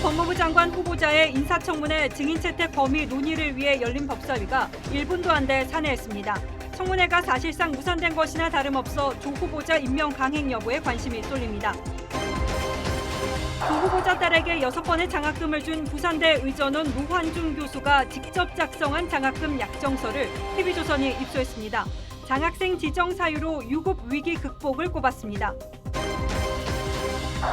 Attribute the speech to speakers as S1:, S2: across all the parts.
S1: 법무부 장관 후보자의 인사청문회 증인채택 범위 논의를 위해 열린 법사위가 1분도 안 돼 산회했습니다. 청문회가 사실상 무산된 것이나 다름없어 조 후보자 임명 강행 여부에 관심이 쏠립니다. 조 후보자 딸에게 6번의 장학금을 준 부산대 의전원 노환중 교수가 직접 작성한 장학금 약정서를 TV조선이 입수했습니다. 장학생 지정 사유로 유급 위기 극복을 꼽았습니다.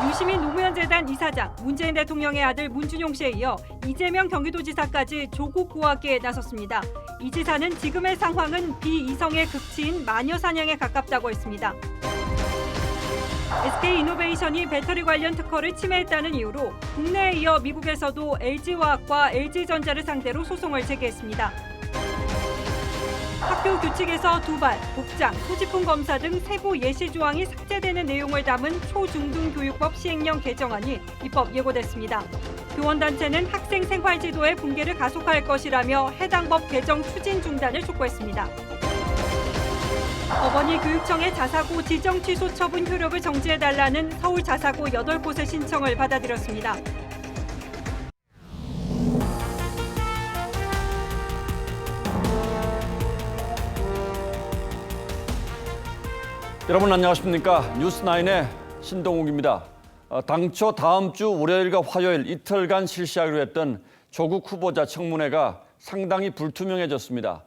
S1: 유시민 노무현 재단 이사장, 문재인 대통령의 아들 문준용 씨에 이어 이재명 경기도지사까지 조국 구하기에 나섰습니다. 이 지사는 지금의 상황은 비이성의 극치인 마녀 사냥에 가깝다고 했습니다. SK이노베이션이 배터리 관련 특허를 침해했다는 이유로 국내에 이어 미국에서도 LG화학과 LG전자를 상대로 소송을 제기했습니다. 학교 규칙에서 두발, 복장, 소지품 검사 등 세부 예시 조항이 삭제되는 내용을 담은 초중등교육법 시행령 개정안이 입법 예고됐습니다. 교원단체는 학생 생활지도의 붕괴를 가속할 것이라며 해당 법 개정 추진 중단을 촉구했습니다. 법원이 교육청의 자사고 지정 취소 처분 효력을 정지해달라는 서울 자사고 8곳의 신청을 받아들였습니다.
S2: 여러분 안녕하십니까? 뉴스9의 신동욱입니다. 당초 다음 주 월요일과 화요일 이틀간 실시하기로 했던 조국 후보자 청문회가 상당히 불투명해졌습니다.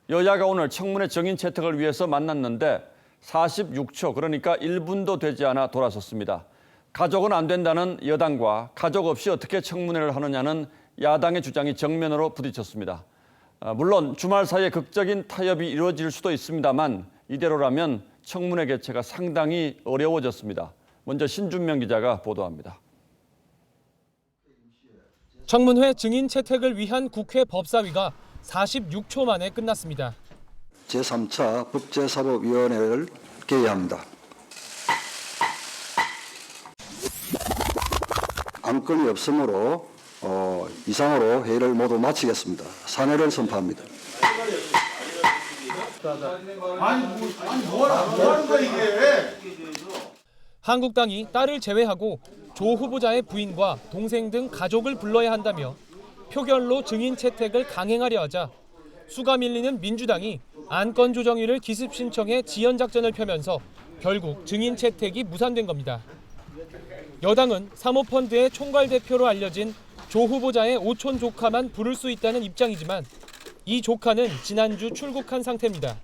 S2: 여야가 오늘 청문회 정인 채택을 위해서 만났는데 46초, 그러니까 1분도 되지 않아 돌아섰습니다. 가족은 안 된다는 여당과 가족 없이 어떻게 청문회를 하느냐는 야당의 주장이 정면으로 부딪혔습니다. 물론 주말 사이에 극적인 타협이 이루어질 수도 있습니다만 이대로라면 청문회 개최가 상당히 어려워졌습니다. 먼저 신준명 기자가 보도합니다.
S3: 청문회 증인 채택을 위한 국회 법사위가 46초 만에 끝났습니다.
S4: 제3차 법제사법위원회를 개의합니다. 안건이 없으므로 이상으로 회의를 모두 마치겠습니다. 산회를 선포합니다.
S5: 뭐하는 거야 이게?
S3: 한국당이 딸을 제외하고 조 후보자의 부인과 동생 등 가족을 불러야 한다며 표결로 증인 채택을 강행하려 하자 수가 밀리는 민주당이 안건 조정위를 기습 신청해 지연 작전을 펴면서 결국 증인 채택이 무산된 겁니다. 여당은 사모펀드의 총괄 대표로 알려진 조 후보자의 오촌 조카만 부를 수 있다는 입장이지만 이 조카는 지난주 출국한 상태입니다.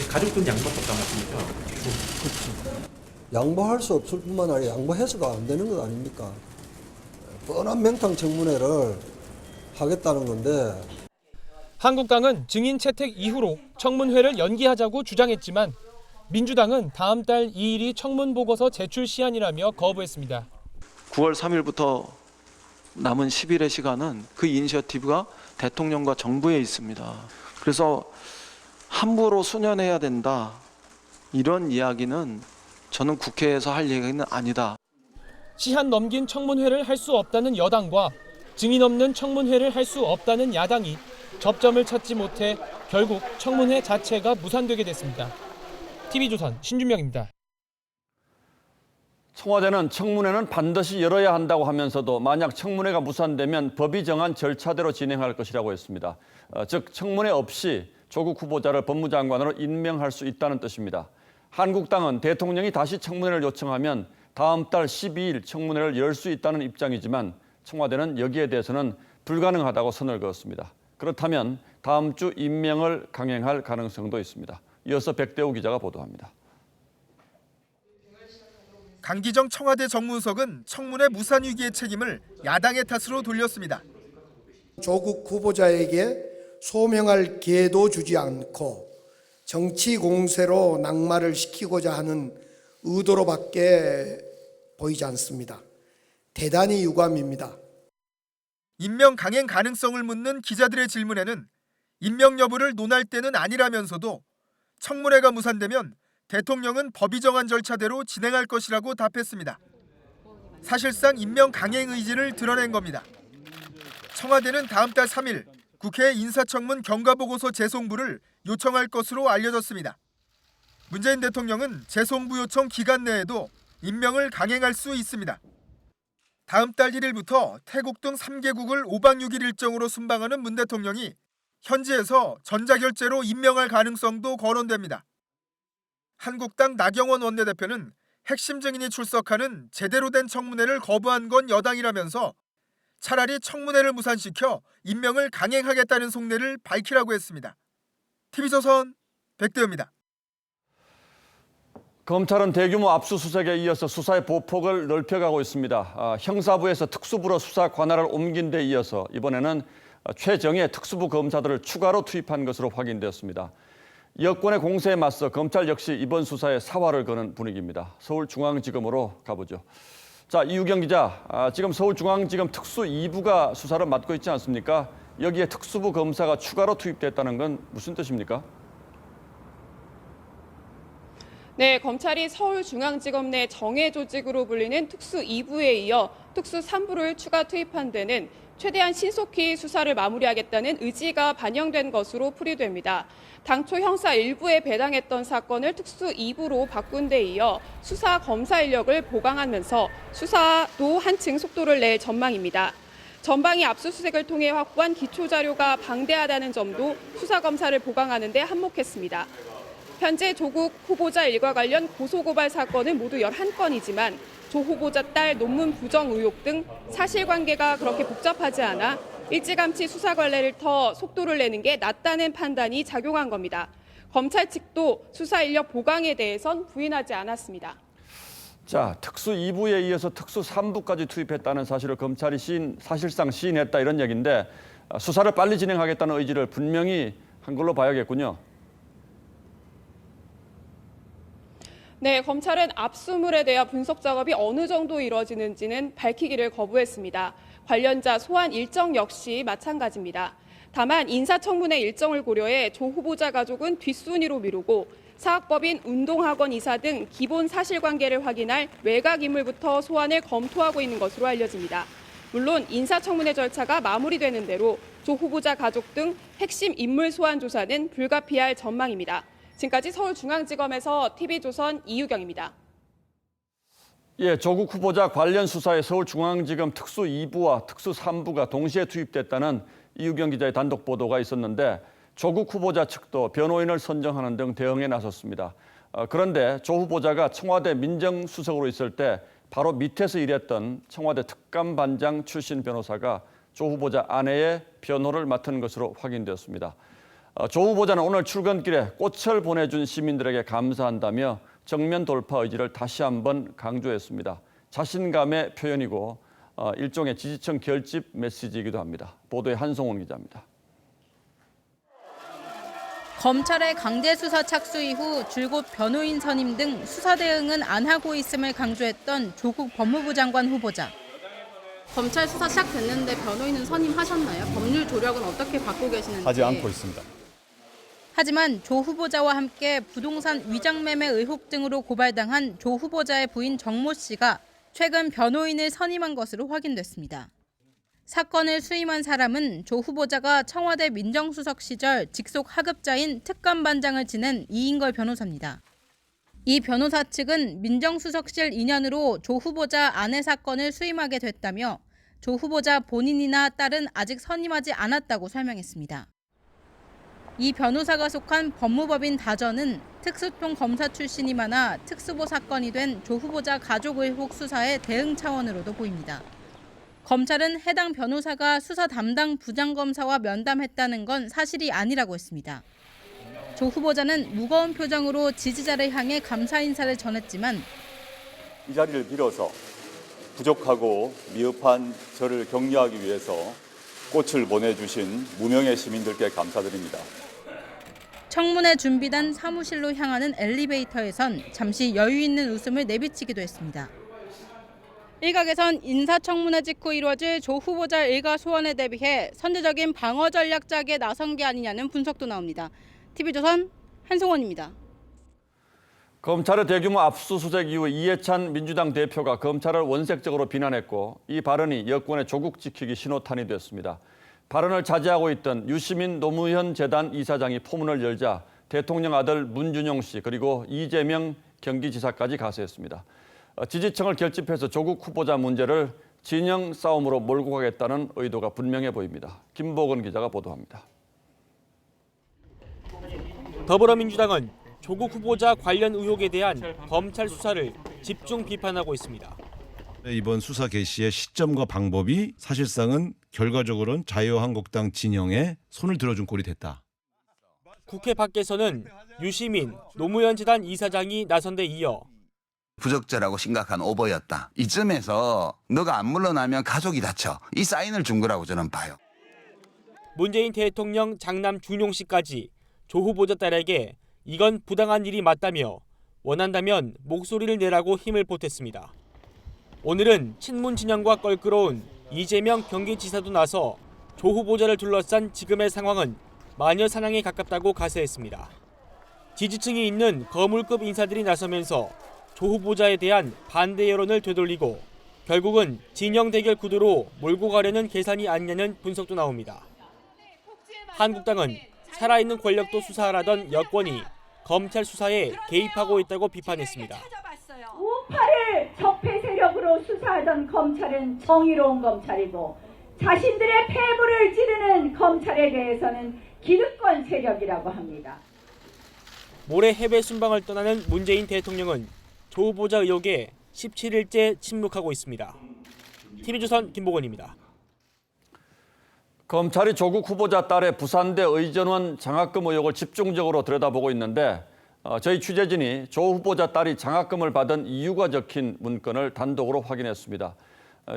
S6: 가족들 양보했다고 말씀이죠?
S4: 양보할 수 없을 뿐만 아니라 양보해서가 안 되는 것 아닙니까? 뻔한 맹탕 청문회를 하겠다는 건데.
S3: 한국당은 증인 채택 이후로 청문회를 연기하자고 주장했지만 민주당은 다음 달 2일이 청문 보고서 제출 시한이라며 거부했습니다.
S7: 9월 3일부터 남은 10일의 시간은 그 이니셔티브가 대통령과 정부에 있습니다. 그래서 함부로 수년해야 된다. 이런 이야기는 저는 국회에서 할 얘기는 아니다.
S3: 시한 넘긴 청문회를 할 수 없다는 여당과 증인 없는 청문회를 할 수 없다는 야당이 접점을 찾지 못해 결국 청문회 자체가 무산되게 됐습니다. TV조선 신준명입니다.
S2: 청와대는 청문회는 반드시 열어야 한다고 하면서도 만약 청문회가 무산되면 법이 정한 절차대로 진행할 것이라고 했습니다. 즉 청문회 없이 조국 후보자를 법무장관으로 임명할 수 있다는 뜻입니다. 한국당은 대통령이 다시 청문회를 요청하면 다음 달 12일 청문회를 열 수 있다는 입장이지만 청와대는 여기에 대해서는 불가능하다고 선을 그었습니다. 그렇다면 다음 주 임명을 강행할 가능성도 있습니다. 이어서 백대우 기자가 보도합니다.
S5: 강기정 청와대 정무수석은 청문회 무산 위기의 책임을 야당의 탓으로 돌렸습니다.
S8: 조국 후보자에게 소명할 기회도 주지 않고 정치 공세로 낙마를 시키고자 하는 의도로밖에 보이지 않습니다. 대단히 유감입니다.
S5: 임명 강행 가능성을 묻는 기자들의 질문에는 임명 여부를 논할 때는 아니라면서도 청문회가 무산되면 대통령은 법이 정한 절차대로 진행할 것이라고 답했습니다. 사실상 임명 강행 의지를 드러낸 겁니다. 청와대는 다음 달 3일 국회 인사청문 경과보고서 재송부를 요청할 것으로 알려졌습니다. 문재인 대통령은 재송부 요청 기간 내에도 임명을 강행할 수 있습니다. 다음 달 1일부터 태국 등 3개국을 5박 6일 일정으로 순방하는 문 대통령이 현지에서 전자결제로 임명할 가능성도 거론됩니다. 한국당 나경원 원내대표는 핵심 증인이 출석하는 제대로 된 청문회를 거부한 건 여당이라면서 차라리 청문회를 무산시켜 임명을 강행하겠다는 속내를 밝히라고 했습니다. TV조선 백대호입니다.
S2: 검찰은 대규모 압수수색에 이어서 수사의 보폭을 넓혀가고 있습니다. 형사부에서 특수부로 수사 관할을 옮긴 데 이어서 이번에는 최정예 특수부 검사들을 추가로 투입한 것으로 확인되었습니다. 여권의 공세에 맞서 검찰 역시 이번 수사에 사활을 거는 분위기입니다. 서울중앙지검으로 가보죠. 자, 이유경 기자, 지금 서울중앙지검 특수 2부가 수사를 맡고 있지 않습니까? 여기에 특수부 검사가 추가로 투입됐다는 건 무슨 뜻입니까?
S9: 네, 검찰이 서울중앙지검 내 정예 조직으로 불리는 특수 2부에 이어 특수 3부를 추가 투입한 데는 최대한 신속히 수사를 마무리하겠다는 의지가 반영된 것으로 풀이됩니다. 당초 형사 1부에 배당했던 사건을 특수 2부로 바꾼 데 이어 수사 검사 인력을 보강하면서 수사도 한층 속도를 낼 전망입니다. 전방위 압수수색을 통해 확보한 기초자료가 방대하다는 점도 수사검사를 보강하는 데 한몫했습니다. 현재 조국 후보자 일과 관련 고소고발 사건은 모두 11건이지만 조 후보자 딸 논문 부정 의혹 등 사실관계가 그렇게 복잡하지 않아 일찌감치 수사 관례를 터 속도를 내는 게 낫다는 판단이 작용한 겁니다. 검찰 측도 수사 인력 보강에 대해선 부인하지 않았습니다.
S2: 자, 특수 2부에 이어서 특수 3부까지 투입했다는 사실을 검찰이 사실상 시인했다 이런 얘기인데 수사를 빨리 진행하겠다는 의지를 분명히 한 걸로 봐야겠군요.
S9: 네, 검찰은 압수물에 대한 분석 작업이 어느 정도 이루어지는지는 밝히기를 거부했습니다. 관련자 소환 일정 역시 마찬가지입니다. 다만 인사청문회 일정을 고려해 조 후보자 가족은 뒷순위로 미루고 사학법인 운동학원 이사 등 기본 사실관계를 확인할 외곽 인물부터 소환을 검토하고 있는 것으로 알려집니다. 물론 인사청문회 절차가 마무리되는 대로 조 후보자 가족 등 핵심 인물 소환 조사는 불가피할 전망입니다. 지금까지 서울중앙지검에서 TV조선 이유경입니다.
S2: 예, 조국 후보자 관련 수사에 서울중앙지검 특수 2부와 특수 3부가 동시에 투입됐다는 이유경 기자의 단독 보도가 있었는데 조국 후보자 측도 변호인을 선정하는 등 대응에 나섰습니다. 그런데 조 후보자가 청와대 민정수석으로 있을 때 바로 밑에서 일했던 청와대 특감반장 출신 변호사가 조 후보자 아내의 변호를 맡은 것으로 확인되었습니다. 조 후보자는 오늘 출근길에 꽃을 보내준 시민들에게 감사한다며 정면 돌파 의지를 다시 한번 강조했습니다. 자신감의 표현이고 일종의 지지층 결집 메시지이기도 합니다. 보도에 한송원 기자입니다.
S10: 검찰의 강제 수사 착수 이후 줄곧 변호인 선임 등 수사 대응은 안 하고 있음을 강조했던 조국 법무부 장관 후보자.
S11: 검찰 수사 시작됐는데 변호인은 선임하셨나요? 법률 조력은 어떻게 받고 계시는지.
S12: 하지 않고 있습니다.
S10: 하지만 조 후보자와 함께 부동산 위장매매 의혹 등으로 고발당한 조 후보자의 부인 정모 씨가 최근 변호인을 선임한 것으로 확인됐습니다. 사건을 수임한 사람은 조 후보자가 청와대 민정수석 시절 직속 하급자인 특감반장을 지낸 이인걸 변호사입니다. 이 변호사 측은 민정수석실 인연으로 조 후보자 아내 사건을 수임하게 됐다며 조 후보자 본인이나 딸은 아직 선임하지 않았다고 설명했습니다. 이 변호사가 속한 법무법인 다전은 특수통 검사 출신이 많아 특수보 사건이 된 조 후보자 가족 의혹 수사의 대응 차원으로도 보입니다. 검찰은 해당 변호사가 수사 담당 부장검사와 면담했다는 건 사실이 아니라고 했습니다. 조 후보자는 무거운 표정으로 지지자를 향해 감사 인사를 전했지만
S12: 이 자리를 빌어서 부족하고 미흡한 저를 격려하기 위해서 꽃을 보내주신 무명의 시민들께 감사드립니다.
S10: 청문회 준비단 사무실로 향하는 엘리베이터에선 잠시 여유 있는 웃음을 내비치기도 했습니다. 일각에선 인사청문회 직후 이루어질 조 후보자 일가 소환에 대비해 선제적인 방어 전략 짜기에 나선 게 아니냐는 분석도 나옵니다. TV조선 한송원입니다.
S2: 검찰의 대규모 압수수색 이후 이해찬 민주당 대표가 검찰을 원색적으로 비난했고 이 발언이 여권의 조국 지키기 신호탄이 됐습니다. 발언을 자제하고 있던 유시민 노무현 재단 이사장이 포문을 열자 대통령 아들 문준용 씨 그리고 이재명 경기지사까지 가세했습니다. 지지층을 결집해서 조국 후보자 문제를 진영 싸움으로 몰고 가겠다는 의도가 분명해 보입니다. 김보건 기자가 보도합니다.
S3: 더불어민주당은 조국 후보자 관련 의혹에 대한 검찰 수사를 집중 비판하고 있습니다.
S13: 이번 수사 개시의 시점과 방법이 사실상은 결과적으로는 자유한국당 진영에 손을 들어준 꼴이 됐다.
S3: 국회 밖에서는 유시민 노무현 재단 이사장이 나선 데 이어
S14: 부적절하고 심각한 오보였다. 이쯤에서 너가 안 물러나면 가족이 다쳐. 이 사인을 준 거라고 저는 봐요.
S3: 문재인 대통령 장남 준용 씨까지 조 후보자 딸에게 이건 부당한 일이 맞다며 원한다면 목소리를 내라고 힘을 보탰습니다. 오늘은 친문 진영과 껄끄러운 이재명 경기지사도 나서 조 후보자를 둘러싼 지금의 상황은 마녀 사냥에 가깝다고 가세했습니다. 지지층이 있는 거물급 인사들이 나서면서 조 후보자에 대한 반대 여론을 되돌리고 결국은 진영 대결 구도로 몰고 가려는 계산이 아니냐는 분석도 나옵니다. 한국당은 살아있는 권력도 수사하라던 여권이 검찰 수사에 개입하고 있다고 비판했습니다.
S1: 우파를 적폐 세력으로 수사하던 검찰은 정의로운 검찰이고 자신들의 폐부를 찌르는 검찰에 대해서는 기득권 세력이라고 합니다.
S3: 모레 해외 순방을 떠나는 문재인 대통령은 조 후보자 의혹에 17일째 침묵하고 있습니다. TV조선 김보건입니다.
S2: 검찰이 조국 후보자 딸의 부산대 의전원 장학금 의혹을 집중적으로 들여다보고 있는데 저희 취재진이 조 후보자 딸이 장학금을 받은 이유가 적힌 문건을 단독으로 확인했습니다.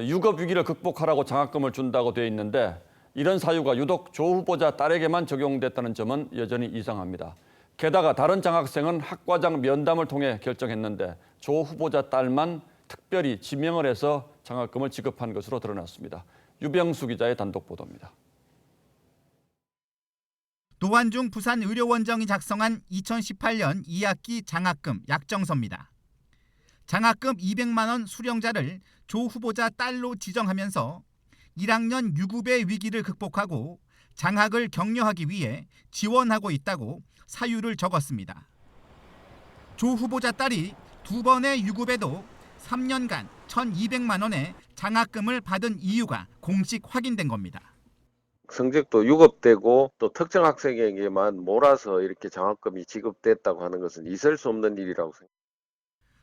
S2: 유급 위기를 극복하라고 장학금을 준다고 되어 있는데 이런 사유가 유독 조 후보자 딸에게만 적용됐다는 점은 여전히 이상합니다. 게다가 다른 장학생은 학과장 면담을 통해 결정했는데 조 후보자 딸만 특별히 지명을 해서 장학금을 지급한 것으로 드러났습니다. 유병수 기자의 단독 보도입니다.
S5: 노환중 부산의료원장이 작성한 2018년 2학기 장학금 약정서입니다. 장학금 200만 원 수령자를 조 후보자 딸로 지정하면서 1학년 유급의 위기를 극복하고 장학을 격려하기 위해 지원하고 있다고 사유를 적었습니다. 조 후보자 딸이 두 번의 유급에도 3년간 1,200만 원의 장학금을 받은 이유가 공식 확인된 겁니다.
S7: 성적도 유급되고 또 특정 학생에게만 몰아서 이렇게 장학금이 지급됐다고 하는 것은 있을 수 없는 일이라고 생각합니다.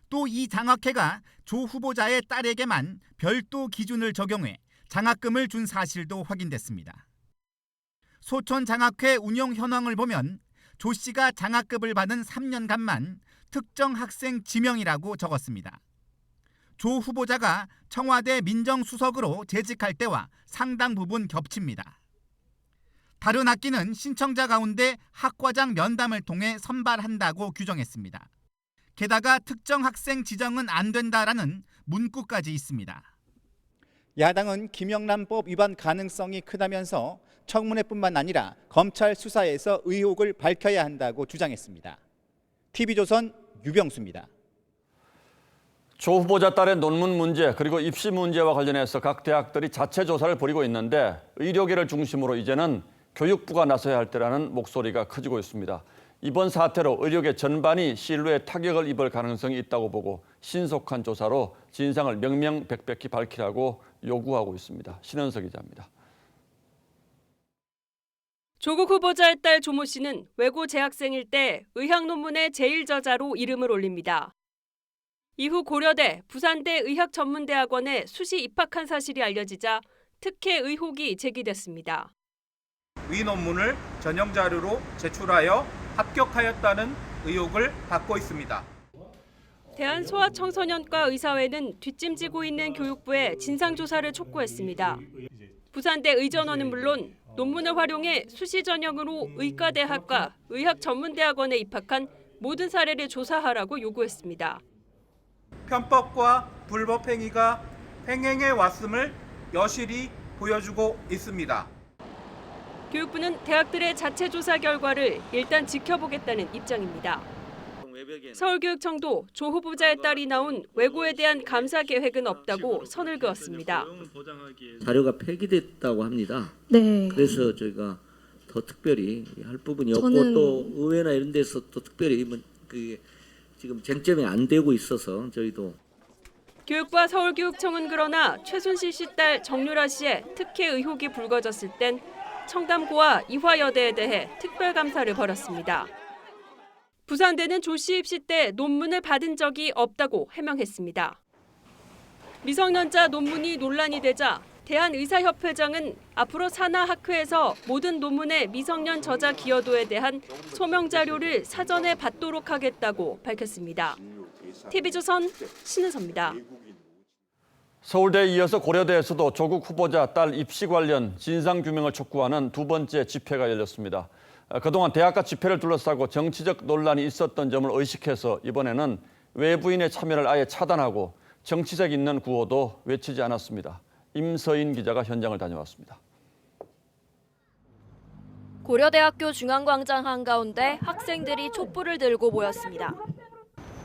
S5: 또 이 장학회가 조 후보자의 딸에게만 별도 기준을 적용해 장학금을 준 사실도 확인됐습니다. 소촌 장학회 운영 현황을 보면 조 씨가 장학금을 받은 3년간만 특정 학생 지명이라고 적었습니다. 조 후보자가 청와대 민정수석으로 재직할 때와 상당 부분 겹칩니다. 다른 학기는 신청자 가운데 학과장 면담을 통해 선발한다고 규정했습니다. 게다가 특정 학생 지정은 안 된다라는 문구까지 있습니다.
S15: 야당은 김영란법 위반 가능성이 크다면서 청문회뿐만 아니라 검찰 수사에서 의혹을 밝혀야 한다고 주장했습니다. TV조선 유병수입니다.
S2: 조 후보자 딸의 논문 문제 그리고 입시 문제와 관련해서 각 대학들이 자체 조사를 벌이고 있는데 의료계를 중심으로 이제는 교육부가 나서야 할 때라는 목소리가 커지고 있습니다. 이번 사태로 의료계 전반이 신뢰에 타격을 입을 가능성이 있다고 보고 신속한 조사로 진상을 명명백백히 밝히라고 요구하고 있습니다. 신은석 기자입니다.
S1: 조국 후보자의 딸 조모 씨는 외고 재학생일 때 의학 논문의 제1저자로 이름을 올립니다. 이후 고려대, 부산대 의학전문대학원에 수시 입학한 사실이 알려지자 특혜 의혹이 제기됐습니다.
S16: 위 논문을 전형 자료로 제출하여 합격하였다는 의혹을 받고 있습니다.
S1: 대한소아청소년과 의사회는 뒷짐지고 있는 교육부에 진상조사를 촉구했습니다. 부산대 의전원은 물론 논문을 활용해 수시 전형으로 의과대학과 의학전문대학원에 입학한 모든 사례를 조사하라고 요구했습니다.
S16: 편법과 불법 행위가 횡행해 왔음을 여실히 보여주고 있습니다.
S1: 교육부는 대학들의 자체 조사 결과를 일단 지켜보겠다는 입장입니다. 서울교육청도 조 후보자의 딸이 나온 외고에 대한 감사 계획은 없다고 선을 그었습니다.
S17: 자료가 폐기됐다고 합니다.
S11: 네.
S17: 그래서 저희가 더 특별히 할 부분이 없고 또 의회나 이런 데서 또 특별히 그게 지금 쟁점이 안 되고 있어서 저희도.
S18: 교육부와 서울교육청은 그러나 최순실 씨 딸 정유라 씨의 특혜 의혹이 불거졌을 땐 청담고와 이화여대에 대해 특별감사를 벌였습니다. 부산대는 조씨 입시 때 논문을 받은 적이 없다고 해명했습니다. 미성년자 논문이 논란이 되자 대한의사협회장은 앞으로 산하학회에서 모든 논문의 미성년 저자 기여도에 대한 소명 자료를 사전에 받도록 하겠다고 밝혔습니다. TV조선 신은서입니다.
S2: 서울대에 이어서 고려대에서도 조국 후보자 딸 입시 관련 진상규명을 촉구하는 두 번째 집회가 열렸습니다. 그동안 대학가 집회를 둘러싸고 정치적 논란이 있었던 점을 의식해서 이번에는 외부인의 참여를 아예 차단하고 정치색 있는 구호도 외치지 않았습니다. 임서인 기자가 현장을 다녀왔습니다.
S19: 고려대학교 중앙광장 한가운데 학생들이 촛불을 들고 모였습니다.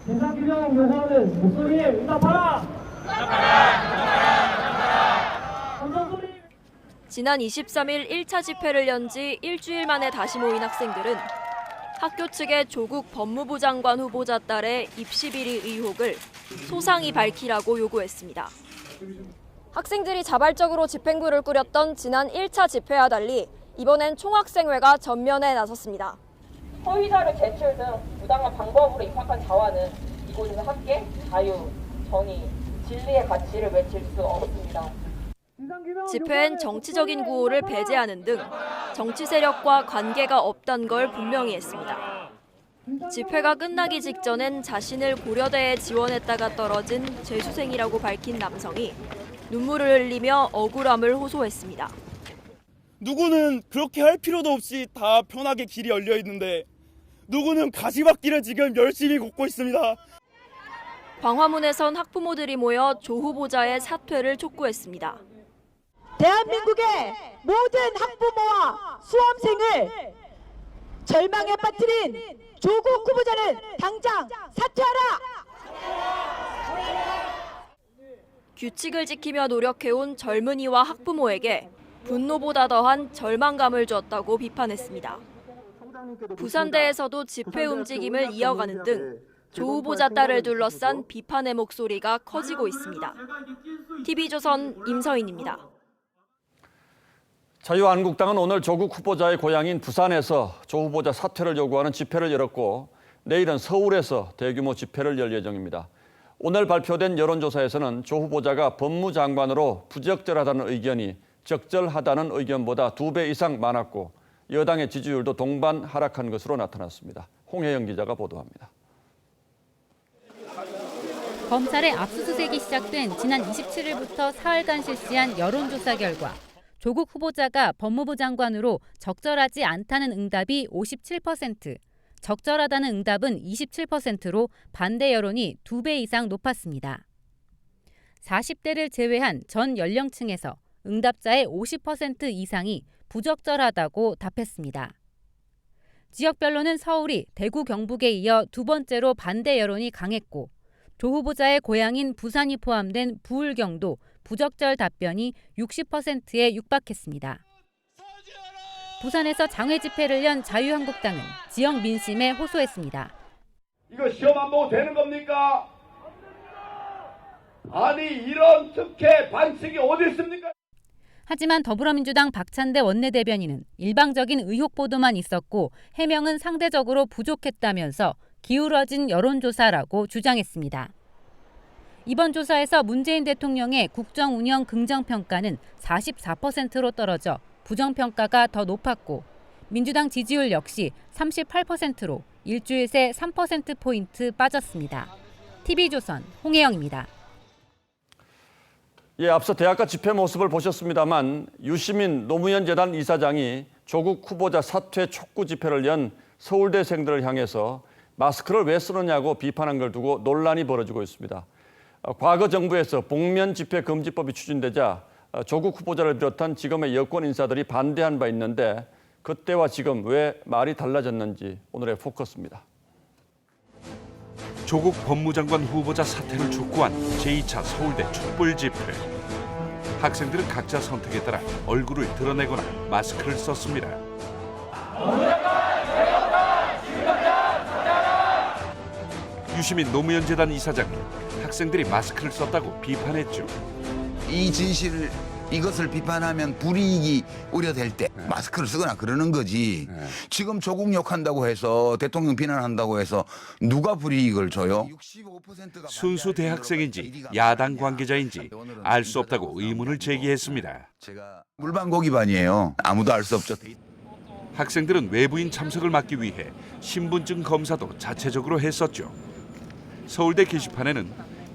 S20: 진상규명 요구하는 목소리에 응답하라!
S19: 지난 23일 1차 집회를 연 지 일주일 만에 다시 모인 학생들은 학교 측의 조국 법무부 장관 후보자 딸의 입시 비리 의혹을 소상히 밝히라고 요구했습니다. 학생들이 자발적으로 집행부를 꾸렸던 지난 1차 집회와 달리 이번엔 총학생회가 전면에 나섰습니다.
S21: 허위자료 제출 등 부당한 방법으로 입학한 자와는 이곳에서 함께 자유, 정의, 진리의 가치를 외칠 수 없습니다.
S19: 집회엔 정치적인 구호를 배제하는 등 정치 세력과 관계가 없다는 걸 분명히 했습니다. 집회가 끝나기 직전엔 자신을 고려대에 지원했다가 떨어진 재수생이라고 밝힌 남성이 눈물을 흘리며 억울함을 호소했습니다.
S22: 누구는 그렇게 할 필요도 없이 다 편하게 길이 열려 있는데 누구는 가시밭길을 지금 열심히 걷고 있습니다.
S19: 광화문에선 학부모들이 모여 조 후보자의 사퇴를 촉구했습니다.
S23: 대한민국의 모든 학부모와 수험생을 절망에 빠뜨린 조국 후보자는 당장 사퇴하라!
S19: 규칙을 지키며 노력해온 젊은이와 학부모에게 분노보다 더한 절망감을 줬다고 비판했습니다. 부산대에서도 집회 움직임을 이어가는 등 조 후보자 딸을 둘러싼 비판의 목소리가 커지고 있습니다. TV조선 임서인입니다.
S2: 자유한국당은 오늘 조국 후보자의 고향인 부산에서 조 후보자 사퇴를 요구하는 집회를 열었고 내일은 서울에서 대규모 집회를 열 예정입니다. 오늘 발표된 여론조사에서는 조 후보자가 법무장관으로 부적절하다는 의견이 적절하다는 의견보다 2배 이상 많았고 여당의 지지율도 동반 하락한 것으로 나타났습니다. 홍혜영 기자가 보도합니다.
S24: 검찰의 압수수색이 시작된 지난 27일부터 사흘간 실시한 여론조사 결과 조국 후보자가 법무부 장관으로 적절하지 않다는 응답이 57%, 적절하다는 응답은 27%로 반대 여론이 2배 이상 높았습니다. 40대를 제외한 전 연령층에서 응답자의 50% 이상이 부적절하다고 답했습니다. 지역별로는 서울이 대구, 경북에 이어 두 번째로 반대 여론이 강했고 조 후보자의 고향인 부산이 포함된 부울경도 부적절 답변이 60%에 육박했습니다. 부산에서 장외 집회를 연 자유한국당은 지역 민심에 호소했습니다.
S25: 이거 시험 안 보고 되는 겁니까? 아니 이런 특혜 반칙이 어디 있습니까?
S24: 하지만 더불어민주당 박찬대 원내대변인은 일방적인 의혹 보도만 있었고 해명은 상대적으로 부족했다면서 기울어진 여론조사라고 주장했습니다. 이번 조사에서 문재인 대통령의 국정 운영 긍정평가는 44%로 떨어져 부정평가가 더 높았고 민주당 지지율 역시 38%로 일주일 새 3%포인트 빠졌습니다. TV조선 홍혜영입니다.
S2: 예, 앞서 대학가 집회 모습을 보셨습니다만 유시민 노무현 재단 이사장이 조국 후보자 사퇴 촉구 집회를 연 서울대생들을 향해서 마스크를 왜 쓰느냐고 비판한 걸 두고 논란이 벌어지고 있습니다. 과거 정부에서 복면 집회 금지법이 추진되자 조국 후보자를 비롯한 지금의 여권 인사들이 반대한 바 있는데 그때와 지금 왜 말이 달라졌는지 오늘의 포커스입니다.
S26: 조국 법무장관 후보자 사퇴를 촉구한 제2차 서울대 촛불 집회. 학생들은 각자 선택에 따라 얼굴을 드러내거나 마스크를 썼습니다. 유시민 노무현재단 이사장은 학생들이 마스크를 썼다고 비판했죠.
S14: 이 진실 이것을 비판하면 불이익이 우려될 때 마스크를 쓰거나 그러는 거지. 지금 조국 욕한다고 해서 대통령 비난한다고 해서 누가 불이익을 줘요?
S26: 순수 대학생인지 야당 관계자인지 알 수 없다고 의문을 제기했습니다.
S14: 물방고기반이에요. 아무도 알 수 없죠.
S26: 학생들은 외부인 참석을 막기 위해 신분증 검사도 자체적으로 했었죠. 서울대 게시판에는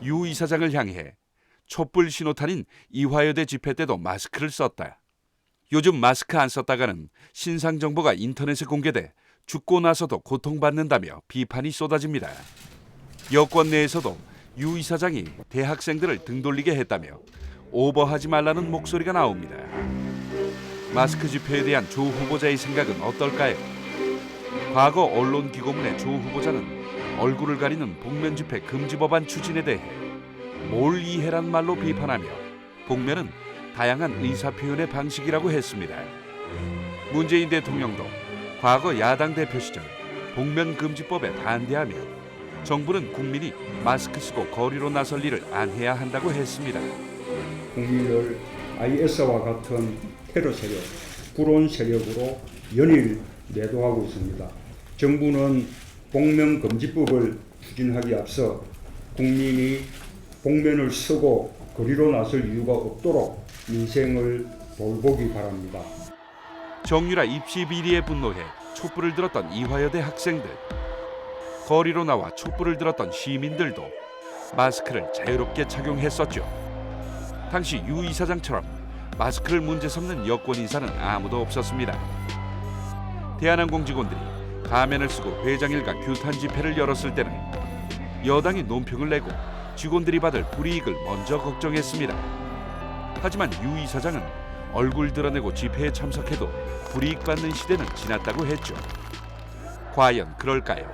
S26: 유 이사장을 향해 촛불 신호탄인 이화여대 집회 때도 마스크를 썼다. 요즘 마스크 안 썼다가는 신상 정보가 인터넷에 공개돼 죽고 나서도 고통받는다며 비판이 쏟아집니다. 여권 내에서도 유 이사장이 대학생들을 등 돌리게 했다며 오버하지 말라는 목소리가 나옵니다. 마스크 집회에 대한 조 후보자의 생각은 어떨까요? 과거 언론기고문의 조 후보자는 얼굴을 가리는 복면 집회 금지 법안 추진에 대해 뭘 이해란 말로 비판하며 복면은 다양한 의사표현의 방식이라고 했습니다. 문재인 대통령도 과거 야당 대표 시절 복면 금지법에 반대하며 정부는 국민이 마스크 쓰고 거리로 나설 일을 안 해야 한다고 했습니다.
S4: 국민을 IS와 같은 테러 세력, 불온 세력으로 연일 매도하고 있습니다. 정부는 복면 금지법을 추진하기 앞서 국민이 복면을 쓰고 거리로 나설 이유가 없도록 민생을 돌보기 바랍니다.
S26: 정유라 입시 비리에 분노해 촛불을 들었던 이화여대 학생들, 거리로 나와 촛불을 들었던 시민들도 마스크를 자유롭게 착용했었죠. 당시 유 이사장처럼 마스크를 문제 삼는 여권 인사는 아무도 없었습니다. 대한항공 직원들이 가면을 쓰고 회장 일가 규탄 집회를 열었을 때는 여당이 논평을 내고 직원들이 받을 불이익을 먼저 걱정했습니다. 하지만 유 이사장은 얼굴 드러내고 집회에 참석해도 불이익받는 시대는 지났다고 했죠. 과연 그럴까요?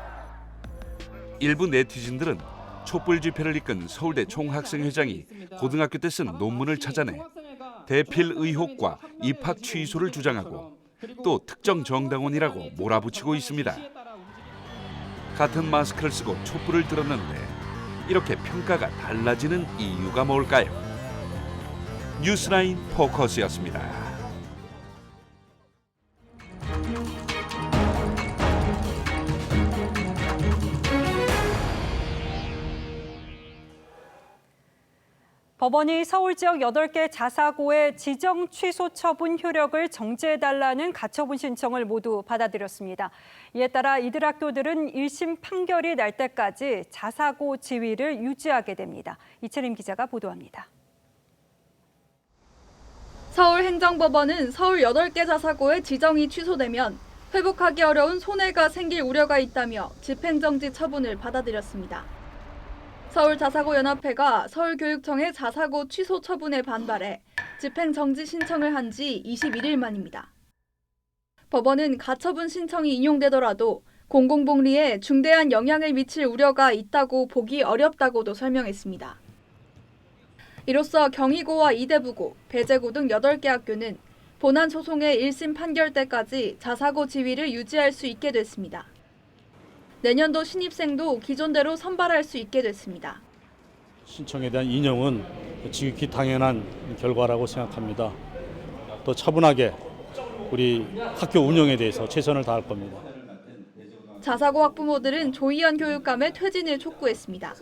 S26: 일부 네티즌들은 촛불 집회를 이끈 서울대 총학생회장이 고등학교 때 쓴 논문을 찾아내 대필 의혹과 입학 취소를 주장하고 또 특정 정당원이라고 몰아붙이고 있습니다. 같은 마스크를 쓰고 촛불을 들었는데 이렇게 평가가 달라지는 이유가 뭘까요? 뉴스라인 포커스였습니다.
S1: 법원이 서울 지역 8개 자사고의 지정 취소 처분 효력을 정지해달라는 가처분 신청을 모두 받아들였습니다. 이에 따라 이들 학교들은 1심 판결이 날 때까지 자사고 지위를 유지하게 됩니다. 이채림 기자가 보도합니다.
S6: 서울행정법원은 서울 8개 자사고의 지정이 취소되면 회복하기 어려운 손해가 생길 우려가 있다며 집행정지 처분을 받아들였습니다. 서울자사고연합회가 서울교육청의 자사고 취소 처분에 반발해 집행정지 신청을 한 지 21일 만입니다. 법원은 가처분 신청이 인용되더라도 공공복리에 중대한 영향을 미칠 우려가 있다고 보기 어렵다고도 설명했습니다. 이로써 경희고와 이대부고, 배재고 등 8개 학교는 본안 소송의 1심 판결 때까지 자사고 지위를 유지할 수 있게 됐습니다. 내년도 신입생도 기존대로 선발할 수 있게 됐습니다.
S8: 신청에 대한 인용은 지극히 당연한 결과라고 생각합니다. 또 차분하게 우리 학교 운영에 대해서 최선을 다할 겁니다.
S6: 자사고 학부모들은 조희연 교육감의 퇴진을 촉구했습니다.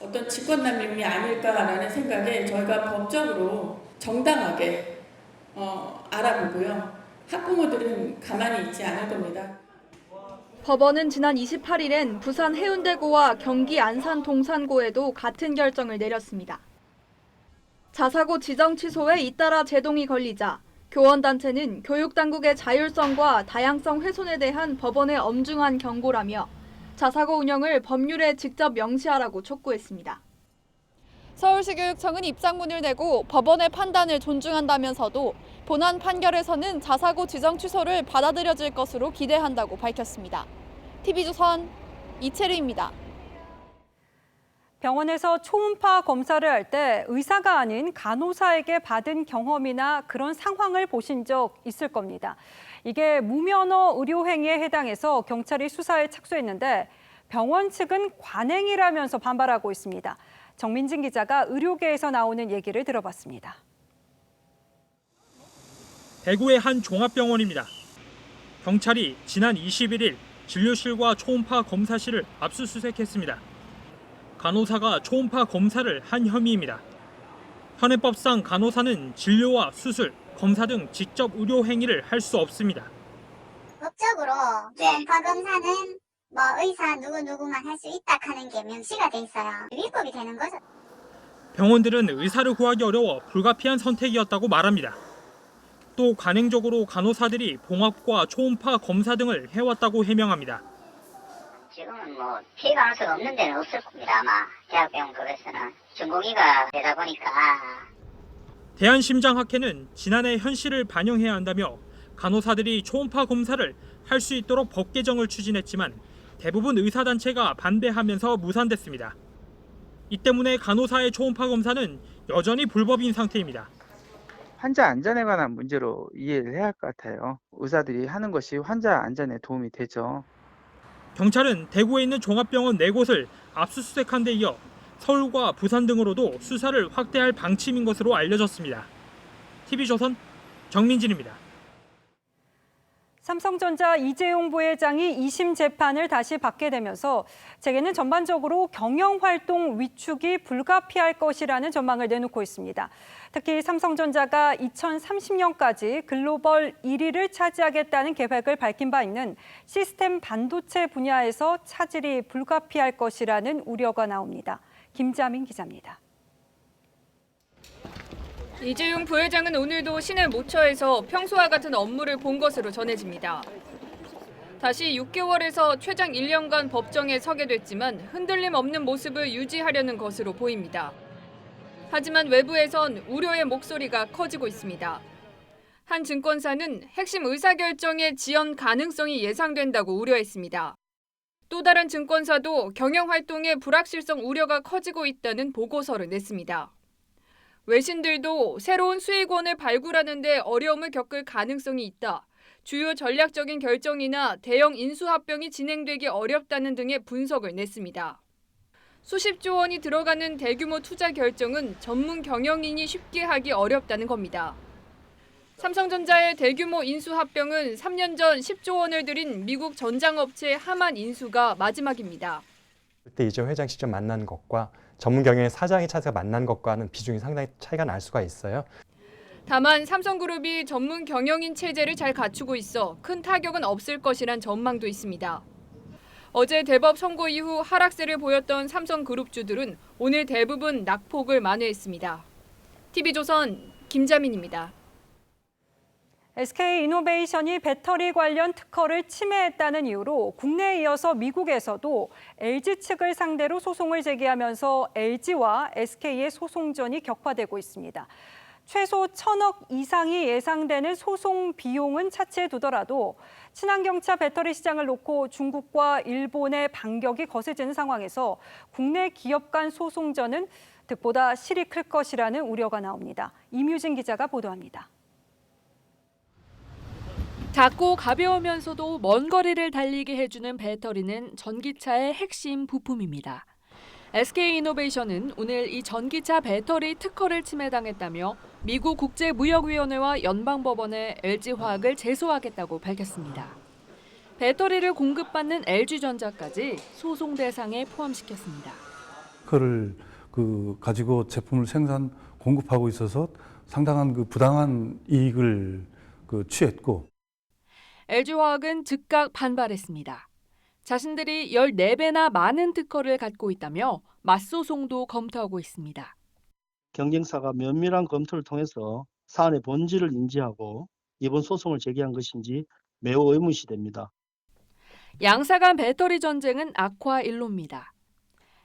S9: 어떤 직권남용이 아닐까라는 생각에 저희가 법적으로 정당하게 알아보고요. 학부모들은 가만히 있지 않을 겁니다.
S6: 법원은 지난 28일엔 부산 해운대고와 경기 안산 동산고에도 같은 결정을 내렸습니다. 자사고 지정 취소에 잇따라 제동이 걸리자 교원단체는 교육당국의 자율성과 다양성 훼손에 대한 법원의 엄중한 경고라며 자사고 운영을 법률에 직접 명시하라고 촉구했습니다. 서울시 교육청은 입장문을 내고 법원의 판단을 존중한다면서도 본안 판결에서는 자사고 지정 취소를 받아들여질 것으로 기대한다고 밝혔습니다. TV조선 이채리입니다.
S1: 병원에서 초음파 검사를 할 때 의사가 아닌 간호사에게 받은 경험이나 그런 상황을 보신 적 있을 겁니다. 이게 무면허 의료행위에 해당해서 경찰이 수사에 착수했는데 병원 측은 관행이라면서 반발하고 있습니다. 정민진 기자가 의료계에서 나오는 얘기를 들어봤습니다.
S3: 대구의 한 종합병원입니다. 경찰이 지난 21일 진료실과 초음파 검사실을 압수수색했습니다. 간호사가 초음파 검사를 한 혐의입니다. 현행법상 간호사는 진료와 수술, 검사 등 직접 의료 행위를 할 수 없습니다.
S5: 법적으로 초음파 검사는 의사 누구만 할 수 있다 하는 게 명시가 돼 있어요. 위법이 되는 거죠.
S3: 병원들은 의사를 구하기 어려워 불가피한 선택이었다고 말합니다. 또 관행적으로 간호사들이 봉합과 초음파 검사 등을 해왔다고 해명합니다.
S5: 지금은 피해 가능성이 없는 데는 없을 겁니다. 아마 대학병원급에서는 전공의가 되다 보니까.
S3: 대한심장학회는 지난해 현실을 반영해야 한다며 간호사들이 초음파 검사를 할 수 있도록 법 개정을 추진했지만 대부분 의사단체가 반대하면서 무산됐습니다. 이 때문에 간호사의 초음파 검사는 여전히 불법인 상태입니다.
S7: 환자 안전에 관한 문제로 이해를 해야 할 것 같아요. 의사들이 하는 것이 환자 안전에 도움이 되죠.
S3: 경찰은 대구에 있는 종합병원 4곳을 압수수색한 데 이어 서울과 부산 등으로도 수사를 확대할 방침인 것으로 알려졌습니다. TV조선 정민진입니다.
S1: 삼성전자 이재용 부회장이 2심 재판을 다시 받게 되면서 재계는 전반적으로 경영활동 위축이 불가피할 것이라는 전망을 내놓고 있습니다. 특히 삼성전자가 2030년까지 글로벌 1위를 차지하겠다는 계획을 밝힌 바 있는 시스템 반도체 분야에서 차질이 불가피할 것이라는 우려가 나옵니다. 김자민 기자입니다.
S10: 이재용 부회장은 오늘도 시내 모처에서 평소와 같은 업무를 본 것으로 전해집니다. 다시 6개월에서 최장 1년간 법정에 서게 됐지만 흔들림 없는 모습을 유지하려는 것으로 보입니다. 하지만 외부에선 우려의 목소리가 커지고 있습니다. 한 증권사는 핵심 의사결정의 지연 가능성이 예상된다고 우려했습니다. 또 다른 증권사도 경영활동의 불확실성 우려가 커지고 있다는 보고서를 냈습니다. 외신들도 새로운 수익원을 발굴하는 데 어려움을 겪을 가능성이 있다. 주요 전략적인 결정이나 대형 인수합병이 진행되기 어렵다는 등의 분석을 냈습니다. 수십조 원이 들어가는 대규모 투자 결정은 전문 경영인이 쉽게 하기 어렵다는 겁니다. 삼성전자의 대규모 인수합병은 3년 전 10조 원을 들인 미국 전장업체 하만 인수가 마지막입니다.
S12: 그때 이재용 회장 직접 만난 것과 전문 경영의 사장이 찾아서 만난 것과는 비중이 상당히 차이가 날 수가 있어요.
S10: 다만 삼성그룹이 전문 경영인 체제를 잘 갖추고 있어 큰 타격은 없을 것이란 전망도 있습니다. 어제 대법 선고 이후 하락세를 보였던 삼성그룹주들은 오늘 대부분 낙폭을 만회했습니다. TV조선 김자민입니다.
S1: SK이노베이션이 배터리 관련 특허를 침해했다는 이유로 국내에 이어서 미국에서도 LG 측을 상대로 소송을 제기하면서 LG와 SK의 소송전이 격화되고 있습니다. 최소 1,000억 이상이 예상되는 소송 비용은 차치해 두더라도 친환경차 배터리 시장을 놓고 중국과 일본의 반격이 거세지는 상황에서 국내 기업 간 소송전은 득보다 실이 클 것이라는 우려가 나옵니다. 임유진 기자가 보도합니다.
S13: 작고 가벼우면서도 먼 거리를 달리게 해주는 배터리는 전기차의 핵심 부품입니다. SK이노베이션은 오늘 이 전기차 배터리 특허를 침해당했다며 미국 국제무역위원회와 연방법원에 LG화학을 제소하겠다고 밝혔습니다. 배터리를 공급받는 LG전자까지 소송 대상에 포함시켰습니다.
S27: 특허를 가지고 제품을 공급하고 있어서 상당한 부당한 이익을 취했고
S13: LG화학은 즉각 반발했습니다. 자신들이 14배나 많은 특허를 갖고 있다며 맞소송도 검토하고 있습니다.
S28: 경쟁사가 면밀한 검토를 통해서 사안의 본질을 인지하고 이번 소송을 제기한 것인지 매우 의문시됩니다.
S13: 양사 간 배터리 전쟁은 악화일로입니다.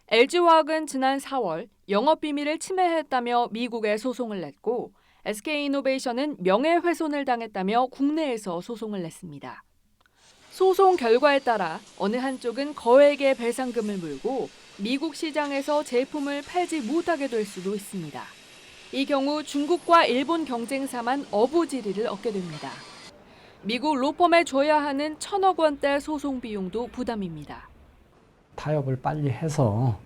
S13: LG화학은 지난 4월 영업비밀을 침해했다며 미국에 소송을 냈고 SK이노베이션은 명예훼손을 당했다며 국내에서 소송을 냈습니다. 소송 결과에 따라 어느 한쪽은 거액의 배상금을 물고 미국 시장에서 제품을 팔지 못하게 될 수도 있습니다. 이 경우 중국과 일본 경쟁사만 어부지리를 얻게 됩니다. 미국 로펌에 줘야 하는 1,000억 원대 소송 비용도 부담입니다.
S11: 타협을 빨리 해서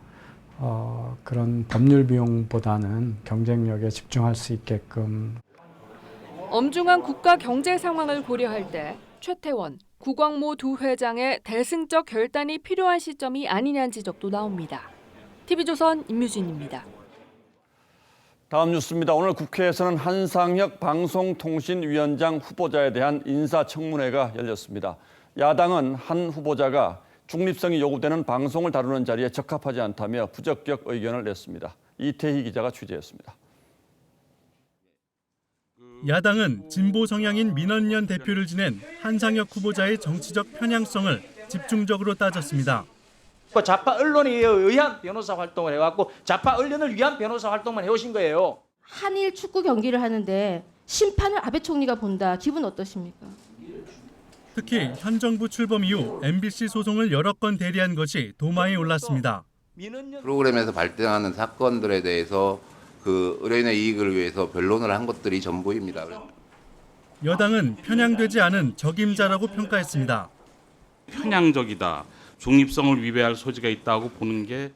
S11: 그런 법률 비용보다는 경쟁력에 집중할 수 있게끔.
S13: 엄중한 국가 경제 상황을 고려할 때 최태원, 구광모 두 회장의 대승적 결단이 필요한 시점이 아니냐는 지적도 나옵니다. TV조선 임유진입니다.
S2: 다음 뉴스입니다. 오늘 국회에서는 한상혁 방송통신위원장 후보자에 대한 인사청문회가 열렸습니다. 야당은 한 후보자가 중립성이 요구되는 방송을 다루는 자리에 적합하지 않다며 부적격 의견을 냈습니다. 이태희 기자가 취재했습니다.
S3: 야당은 진보 성향인 민원연 대표를 지낸 한상혁 후보자의 정치적 편향성을 집중적으로 따졌습니다.
S15: 좌파 언론에 의한 변호사 활동을 해왔고 좌파 언론을 위한 변호사 활동만 해오신 거예요.
S16: 한일 축구 경기를 하는데 심판을 아베 총리가 본다. 기분 어떠십니까?
S3: 특히 현 정부 출범 이후 MBC 소송을 여러 건 대리한 것이 도마에 올랐습니다.
S17: 프로그램에서 발생하는 사건들에 대해서 그 의뢰인의 이익을 위해서 변론을 한 것들이 전부입니다.
S3: 여당은 편향되지 않은 적임자라고 평가했습니다.
S18: 편향적이다. 중립성을 위배할 소지가 있다고 보는 게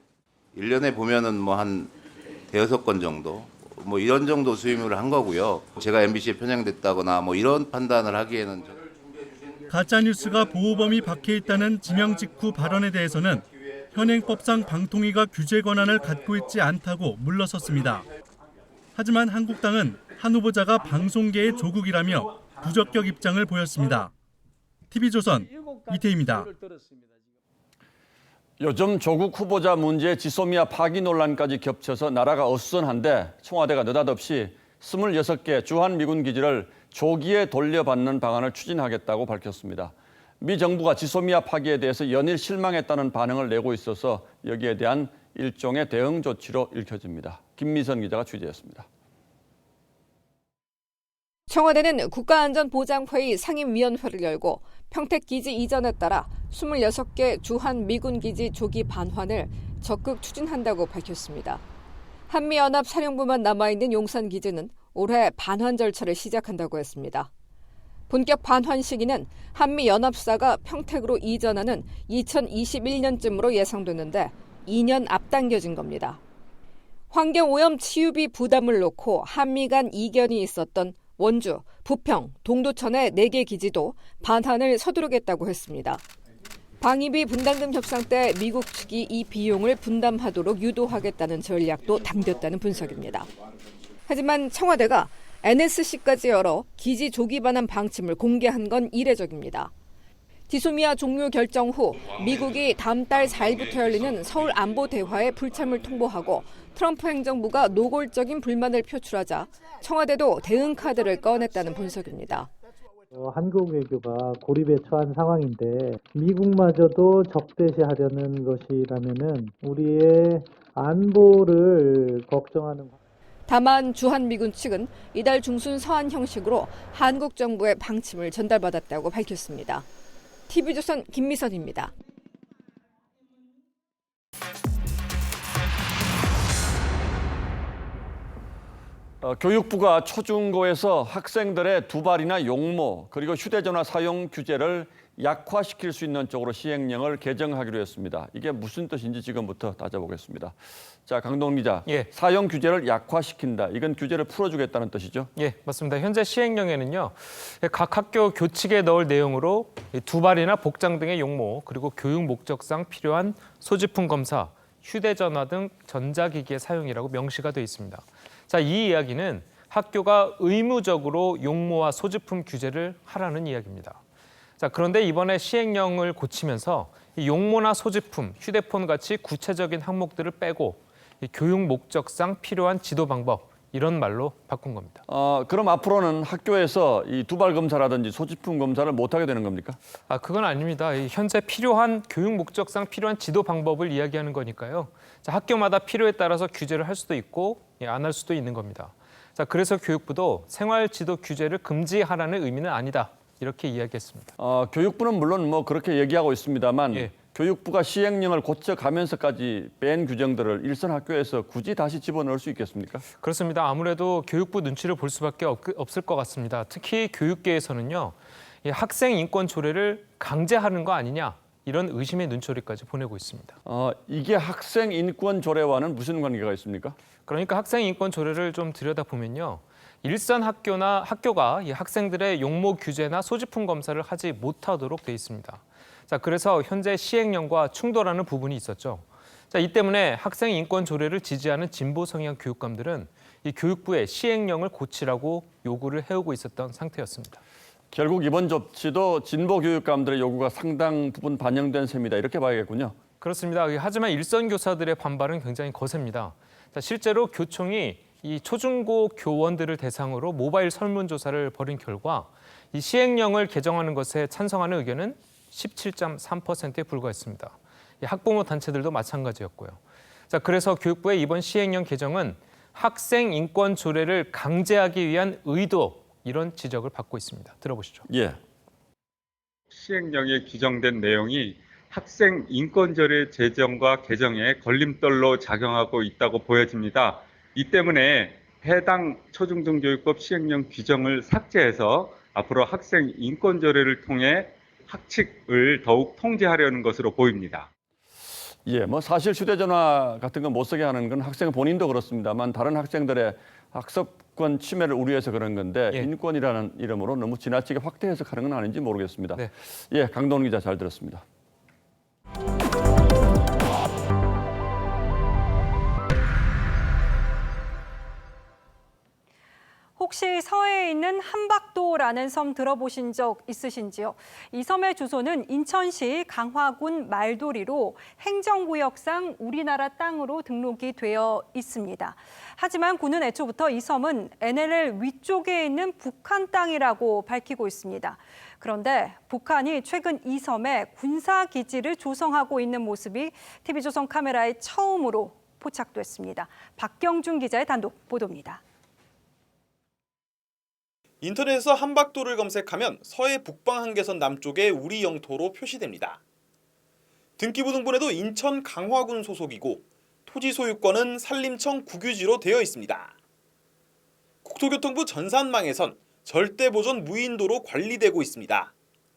S17: 1년에 보면은 뭐 한 대여섯 건 정도 뭐 이런 정도 수임을 한 거고요. 제가 MBC에 편향됐다거나 뭐 이런 판단을 하기에는
S3: 가짜뉴스가 보호범위 밖에 있다는 지명 직후 발언에 대해서는 현행법상 방통위가 규제 권한을 갖고 있지 않다고 물러섰습니다. 하지만 한국당은 한 후보자가 방송계의 조국이라며 부적격 입장을 보였습니다. TV조선 이태희입니다.
S2: 요즘 조국 후보자 문제 지소미아 파기 논란까지 겹쳐서 나라가 어수선한데 청와대가 느닷없이 26개 주한미군 기지를 조기에 돌려받는 방안을 추진하겠다고 밝혔습니다. 미 정부가 지소미아 파기에 대해서 연일 실망했다는 반응을 내고 있어서 여기에 대한 일종의 대응 조치로 읽혀집니다. 김미선 기자가 취재했습니다.
S10: 청와대는 국가안전보장회의 상임위원회를 열고 평택기지 이전에 따라 26개 주한미군기지 조기 반환을 적극 추진한다고 밝혔습니다. 한미연합 사령부만 남아있는 용산기지는 올해 반환 절차를 시작한다고 했습니다. 본격 반환 시기는 한미연합사가 평택으로 이전하는 2021년쯤으로 예상되는데 2년 앞당겨진 겁니다. 환경오염 치유비 부담을 놓고 한미 간 이견이 있었던 원주, 부평, 동두천의 4개 기지도 반환을 서두르겠다고 했습니다. 방위비 분담금 협상 때 미국 측이 이 비용을 분담하도록 유도하겠다는 전략도 담겼다는 분석입니다. 하지만 청와대가 NSC까지 열어 기지 조기 반환 방침을 공개한 건 이례적입니다. 지소미아 종료 결정 후 미국이 다음 달 4일부터 열리는 서울 안보 대화에 불참을 통보하고 트럼프 행정부가 노골적인 불만을 표출하자 청와대도 대응 카드를 꺼냈다는 분석입니다.
S28: 한국 외교가 고립에 처한 상황인데 미국마저도 적대시하려는 것이라면은 우리의 안보를 걱정하는.
S10: 다만 주한미군 측은 이달 중순 서한 형식으로 한국 정부의 방침을 전달받았다고 밝혔습니다. TV조선 김미선입니다.
S2: 교육부가 초중고에서 학생들의 두발이나 용모 그리고 휴대전화 사용 규제를 약화시킬 수 있는 쪽으로 시행령을 개정하기로 했습니다. 이게 무슨 뜻인지 지금부터 따져보겠습니다. 자, 강동 기자, 사용 규제를 약화시킨다. 이건 규제를 풀어주겠다는 뜻이죠?
S20: 예, 맞습니다. 현재 시행령에는요, 각 학교 교칙에 넣을 내용으로 두발이나 복장 등의 용모, 그리고 교육 목적상 필요한 소지품 검사, 휴대전화 등 전자기기의 사용이라고 명시가 되어 있습니다. 자, 이 이야기는 학교가 의무적으로 용모와 소지품 규제를 하라는 이야기입니다. 자, 그런데 이번에 시행령을 고치면서 이 용모나 소지품, 휴대폰 같이 구체적인 항목들을 빼고 이 교육 목적상 필요한 지도 방법 이런 말로 바꾼 겁니다.
S2: 그럼 앞으로는 학교에서 이 두발 검사라든지 소지품 검사를 못하게 되는 겁니까?
S20: 그건 아닙니다. 현재 필요한 교육 목적상 필요한 지도 방법을 이야기하는 거니까요. 자, 학교마다 필요에 따라서 규제를 할 수도 있고 안 할 수도 있는 겁니다. 자, 그래서 교육부도 생활 지도 규제를 금지하라는 의미는 아니다. 이렇게 이야기했습니다.
S2: 교육부는 물론 뭐 그렇게 얘기하고 있습니다만 교육부가 시행령을 고쳐가면서까지 뺀 규정들을 일선 학교에서 굳이 다시 집어넣을 수 있겠습니까?
S20: 그렇습니다. 아무래도 교육부 눈치를 볼 수밖에 없을 것 같습니다. 특히 교육계에서는요, 이 학생 인권 조례를 강제하는 거 아니냐 이런 의심의 눈초리까지 보내고 있습니다.
S2: 이게 학생 인권 조례와는 무슨 관계가 있습니까?
S20: 그러니까 학생 인권 조례를 좀 들여다보면요. 일선 학교나 학교가 이 학생들의 용모 규제나 소지품 검사를 하지 못하도록 돼 있습니다. 자, 그래서 현재 시행령과 충돌하는 부분이 있었죠. 자, 이 때문에 학생 인권 조례를 지지하는 진보 성향 교육감들은 이 교육부에 시행령을 고치라고 요구를 해오고 있었던 상태였습니다.
S2: 결국 이번 조치도 진보 교육감들의 요구가 상당 부분 반영된 셈이다. 이렇게 봐야겠군요.
S20: 그렇습니다. 하지만 일선 교사들의 반발은 굉장히 거셉니다. 자, 실제로 교총이 이 초중고 교원들을 대상으로 모바일 설문조사를 벌인 결과 이 시행령을 개정하는 것에 찬성하는 의견은 17.3%에 불과했습니다. 이 학부모 단체들도 마찬가지였고요. 자, 그래서 교육부의 이번 시행령 개정은 학생 인권 조례를 강제하기 위한 의도, 이런 지적을 받고 있습니다. 들어보시죠.
S2: 예.
S4: 시행령에 규정된 내용이 학생 인권 조례 제정과 개정에 걸림돌로 작용하고 있다고 보여집니다. 이 때문에 해당 초중등교육법 시행령 규정을 삭제해서 앞으로 학생 인권 조례를 통해 학칙을 더욱 통제하려는 것으로 보입니다.
S2: 예, 뭐 사실 휴대전화 같은 거 못 쓰게 하는 건 학생 본인도 그렇습니다만 다른 학생들의 학습권 침해를 우려해서 그런 건데 인권이라는 이름으로 너무 지나치게 확대 해석하는 건 아닌지 모르겠습니다.
S20: 네.
S2: 예, 강동원 기자 잘 들었습니다.
S1: 혹시 서해에 있는 함박도라는 섬 들어보신 적 있으신지요? 이 섬의 주소는 인천시 강화군 말도리로 행정구역상 우리나라 땅으로 등록이 되어 있습니다. 하지만 군은 애초부터 이 섬은 NLL 위쪽에 있는 북한 땅이라고 밝히고 있습니다. 그런데 북한이 최근 이 섬에 군사기지를 조성하고 있는 모습이 TV조선 카메라에 처음으로 포착됐습니다. 박경준 기자의 단독 보도입니다.
S14: 인터넷에서 함박도를 검색하면 서해 북방 한계선 남쪽에 우리 영토로 표시됩니다. 등기부 등본에도 인천 강화군 소속이고 토지 소유권은 산림청 국유지로 되어 있습니다. 국토교통부 전산망에선 절대보존 무인도로 관리되고 있습니다.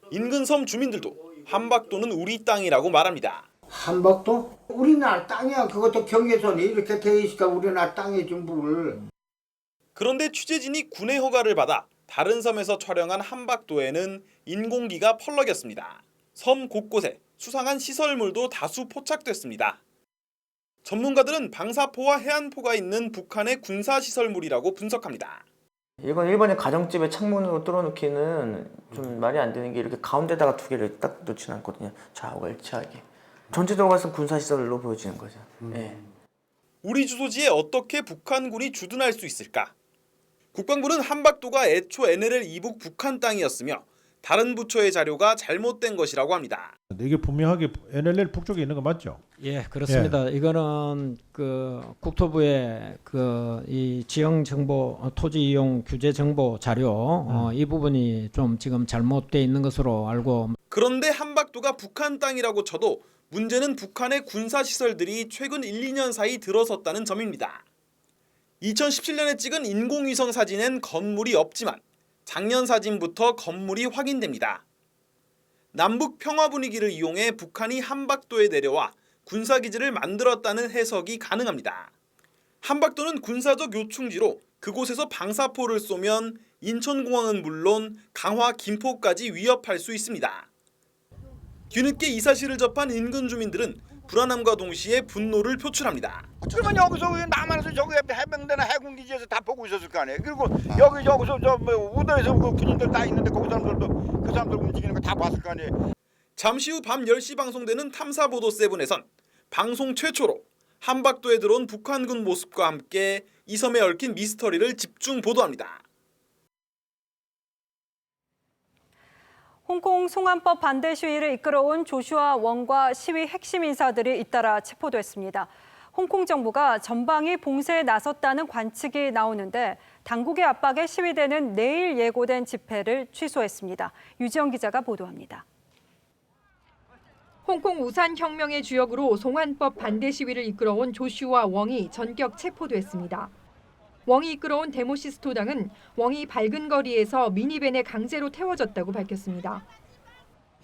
S14: 인근 섬 주민들도 함박도는 우리 땅이라고 말합니다.
S19: 함박도? 우리나라 땅이야. 그것도 경계선이 이렇게 돼 있으니까 우리나라 땅의 전부를.
S14: 그런데 취재진이 군의 허가를 받아 다른 섬에서 촬영한 함박도에는 인공기가 펄럭였습니다. 섬 곳곳에 수상한 시설물도 다수 포착됐습니다. 전문가들은 방사포와 해안포가 있는 북한의 군사시설물이라고 분석합니다.
S21: 이건 일본의 가정집에 창문으로 뚫어놓기는 좀 말이 안 되는 게 이렇게 가운데다가 두 개를 딱 놓지는 않거든요. 좌우가 일치하게. 전체적으로 봐서 군사시설로 보여지는 거죠. 네.
S14: 우리 주소지에 어떻게 북한군이 주둔할 수 있을까? 국방부는 함박도가 애초 NLL 이북 북한 땅이었으며 다른 부처의 자료가 잘못된 것이라고 합니다.
S22: 이게 분명하게 NLL 북쪽에 있는 거 맞죠?
S23: 예, 그렇습니다. 예. 이거는 그 국토부의 그 이 지형 정보 토지 이용 규제 정보 자료 이 부분이 좀 지금 잘못돼 있는 것으로 알고.
S14: 그런데 함박도가 북한 땅이라고 쳐도 문제는 북한의 군사 시설들이 최근 1, 2년 사이 들어섰다는 점입니다. 2017년에 찍은 인공위성 사진엔 건물이 없지만 작년 사진부터 건물이 확인됩니다. 남북 평화 분위기를 이용해 북한이 함박도에 내려와 군사기지를 만들었다는 해석이 가능합니다. 함박도는 군사적 요충지로 그곳에서 방사포를 쏘면 인천공항은 물론 강화 김포까지 위협할 수 있습니다. 뒤늦게 이 사실을 접한 인근 주민들은 불안함과 동시에 분노를 표출합니다.
S24: 그러면 여기서 남한에서 저기 해병대나 해군기지에서 다 보고 있었을 거 아니에요. 그리고 여기서 저 우도에서 그 군인들 다 있는데 그 사람들도 그 사람들 움직이는 거 다 봤을 거 아니에요.
S14: 잠시 후 밤 10시 방송되는 탐사보도 7에선 방송 최초로 함박도에 들어온 북한군 모습과 함께 이 섬에 얽힌 미스터리를 집중 보도합니다.
S1: 홍콩 송환법 반대 시위를 이끌어온 조슈아 웡과 시위 핵심 인사들이 잇따라 체포됐습니다. 홍콩 정부가 전방위 봉쇄에 나섰다는 관측이 나오는데 당국의 압박에 시위대는 내일 예고된 집회를 취소했습니다. 유지영 기자가 보도합니다.
S25: 홍콩 우산혁명의 주역으로 송환법 반대 시위를 이끌어온 조슈아 웡이 전격 체포됐습니다. 웡이 이끌어온 데모시스토당은 웡이 밝은 거리에서 미니밴에 강제로 태워졌다고 밝혔습니다.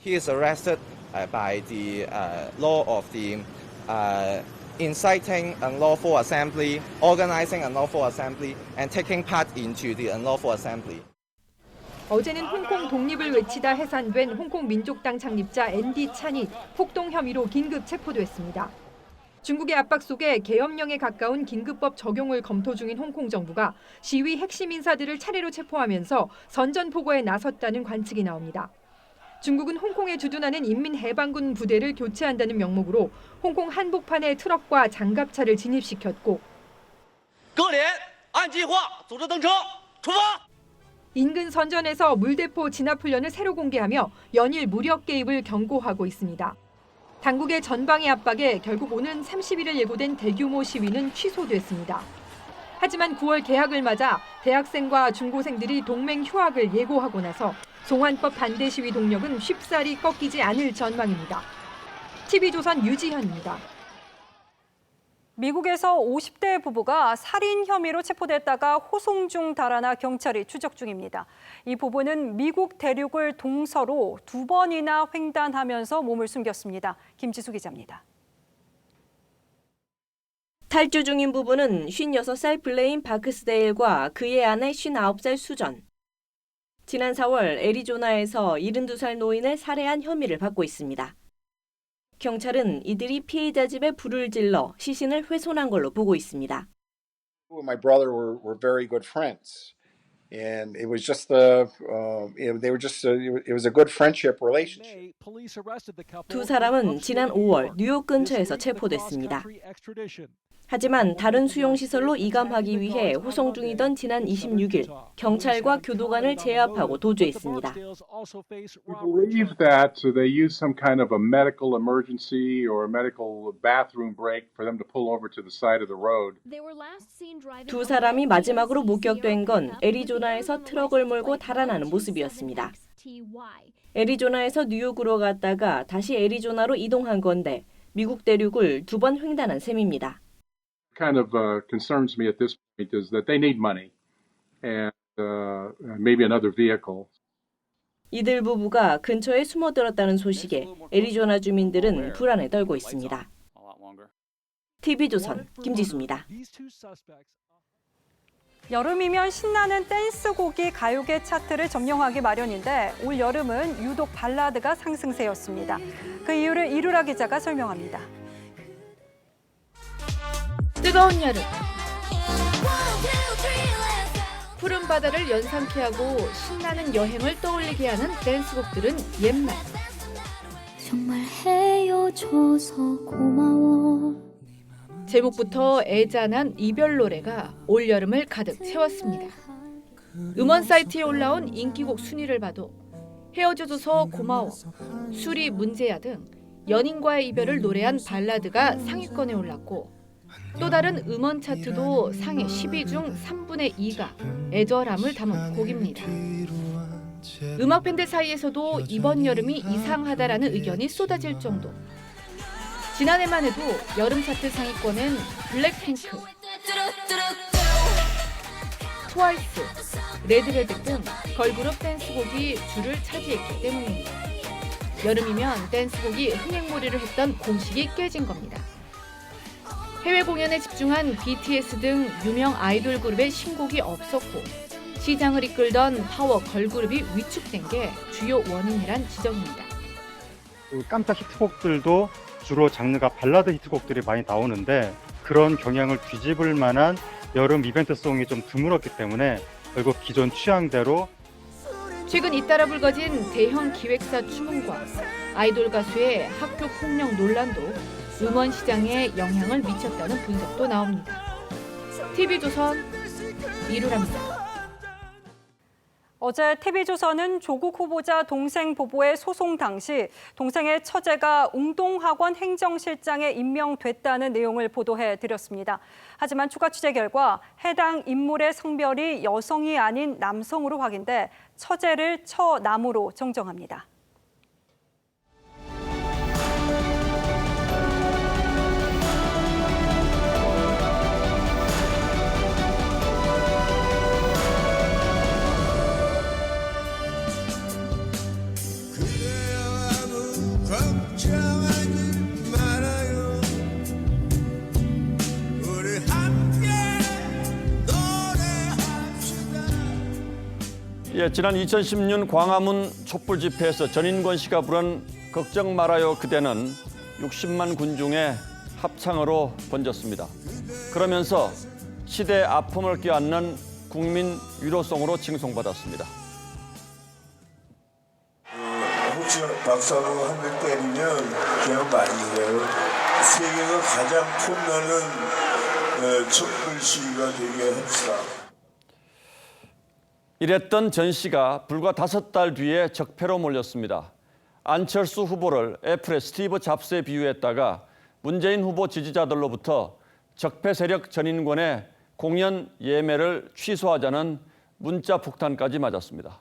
S5: He is arrested by the law of the inciting unlawful assembly, organizing unlawful assembly, and taking part into the unlawful assembly.
S25: 어제는 홍콩 독립을 외치다 해산된 홍콩 민족당 창립자 앤디 찬이 폭동 혐의로 긴급 체포됐습니다. 중국의 압박 속에 계엄령에 가까운 긴급법 적용을 검토 중인 홍콩 정부가 시위 핵심 인사들을 차례로 체포하면서 선전포고에 나섰다는 관측이 나옵니다. 중국은 홍콩에 주둔하는 인민해방군 부대를 교체한다는 명목으로 홍콩 한복판에 트럭과 장갑차를 진입시켰고 인근 선전에서 물대포 진압 훈련을 새로 공개하며 연일 무력 개입을 경고하고 있습니다. 당국의 전방위 압박에 결국 오는 30일에 예고된 대규모 시위는 취소됐습니다. 하지만 9월 개학을 맞아 대학생과 중고생들이 동맹 휴학을 예고하고 나서 송환법 반대 시위 동력은 쉽사리 꺾이지 않을 전망입니다. TV조선 유지현입니다.
S1: 미국에서 50대 부부가 살인 혐의로 체포됐다가 호송 중 달아나 경찰이 추적 중입니다. 이 부부는 미국 대륙을 동서로 2번이나 횡단하면서 몸을 숨겼습니다. 김지수 기자입니다.
S6: 탈주 중인 부부는 56살 블레인 바크스데일과 그의 아내 59살 수전. 지난 4월 애리조나에서 72살 노인을 살해한 혐의를 받고 있습니다. 경찰은 이들이 피해자 집에 불을 질러 시신을 훼손한 걸로 보고 있습니다.
S7: My brother were very good friends, and it was just it was a good friendship relationship.
S6: 두 사람은 지난 5월 뉴욕 근처에서 체포됐습니다. 하지만 다른 수용시설로 이감하기 위해 호송 중이던 지난 26일 경찰과 교도관을 제압하고 도주했습니다.
S8: We believe that they used some kind of a medical emergency or a medical bathroom break for them to pull over to the side of the road.
S6: 두 사람이 마지막으로 목격된 건 애리조나에서 트럭을 몰고 달아나는 모습이었습니다. 애리조나에서 뉴욕으로 갔다가 다시 애리조나로 이동한 건데 미국 대륙을 2번 횡단한 셈입니다.
S8: Kind of concerns me at this point is that they need money and maybe another vehicle.
S6: 이들 부부가 근처에 숨어들었다는 소식에 애리조나 주민들은 불안에 떨고 있습니다. TV조선 김지수입니다.
S1: 여름이면 신나는 댄스곡이 가요계 차트를 점령하기 마련인데 올 여름은 유독 발라드가 상승세였습니다. 그 이유를 이루라 기자가 설명합니다.
S10: 뜨거운 여름. 푸른 바다를 연상케 하고 신나는 여행을 떠올리게 하는 댄스곡들은 옛말.
S9: 정말 헤어져서 고마워.
S10: 제목부터 애잔한 이별 노래가 올 여름을 가득 채웠습니다. 음원 사이트에 올라온 인기곡 순위를 봐도 헤어져줘서 고마워, 술이 문제야 등 연인과의 이별을 노래한 발라드가 상위권에 올랐고 또 다른 음원 차트도 상위 10위 중 3분의 2가 애절함을 담은 곡입니다. 음악 팬들 사이에서도 이번 여름이 이상하다라는 의견이 쏟아질 정도. 지난해만 해도 여름 차트 상위권엔 블랙핑크, 트와이스, 레드벨벳 등 걸그룹 댄스곡이 줄을 차지했기 때문입니다. 여름이면 댄스곡이 흥행몰이를 했던 공식이 깨진 겁니다. 해외 공연에 집중한 BTS 등 유명 아이돌 그룹의 신곡이 없었고 시장을 이끌던 파워 걸그룹이 위축된 게 주요 원인이란 지적입니다.
S12: 깜짝 히트곡들도 주로 장르가 발라드 히트곡들이 많이 나오는데 그런 경향을 뒤집을 만한 여름 이벤트송이 좀 드물었기 때문에 결국 기존 취향대로
S10: 최근 잇따라 불거진 대형 기획사 추문과 아이돌 가수의 학교 폭력 논란도 음원 시장에 영향을 미쳤다는 분석도 나옵니다. TV조선 이루라입니다.
S1: 어제 TV조선은 조국 후보자 동생 부부의 소송 당시 동생의 처제가 웅동학원 행정실장에 임명됐다는 내용을 보도해드렸습니다. 하지만 추가 취재 결과 해당 인물의 성별이 여성이 아닌 남성으로 확인돼 처제를 처남으로 정정합니다.
S2: 예, 지난 2010년 광화문 촛불 집회에서 전인권 씨가 부른 걱정 말아요 그대는 60만 군중의 합창으로 번졌습니다. 그러면서 시대의 아픔을 껴안는 국민 위로송으로 칭송받았습니다.
S11: 혹시 박사로 한 대 때리면 그냥 많이 해요. 세계가 가장 폼나는 촛불 시위가 되게 합시다.
S2: 이랬던 전 씨가 불과 5달 뒤에 적폐로 몰렸습니다. 안철수 후보를 애플의 스티브 잡스에 비유했다가 문재인 후보 지지자들로부터 적폐 세력 전인권의 공연 예매를 취소하자는 문자 폭탄까지 맞았습니다.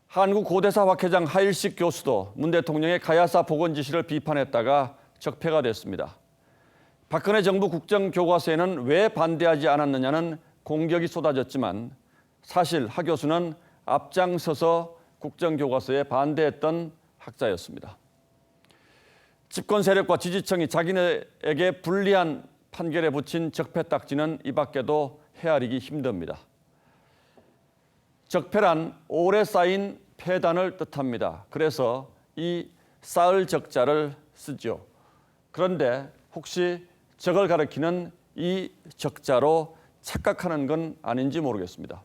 S2: 한국 고대사 학회장 하일식 교수도 문 대통령의 가야사 복원 지시를 비판했다가 적폐가 됐습니다. 박근혜 정부 국정교과서에는 왜 반대하지 않았느냐는 공격이 쏟아졌지만 사실 하 교수는 앞장서서 국정교과서에 반대했던 학자였습니다. 집권 세력과 지지층이 자기네에게 불리한 판결에 붙인 적폐 딱지는 이 밖에도 헤아리기 힘듭니다. 적폐란 오래 쌓인 폐단을 뜻합니다. 그래서 이 쌓을 적자를 쓰죠. 그런데 혹시 적을 가리키는 이 적자로 착각하는 건 아닌지 모르겠습니다.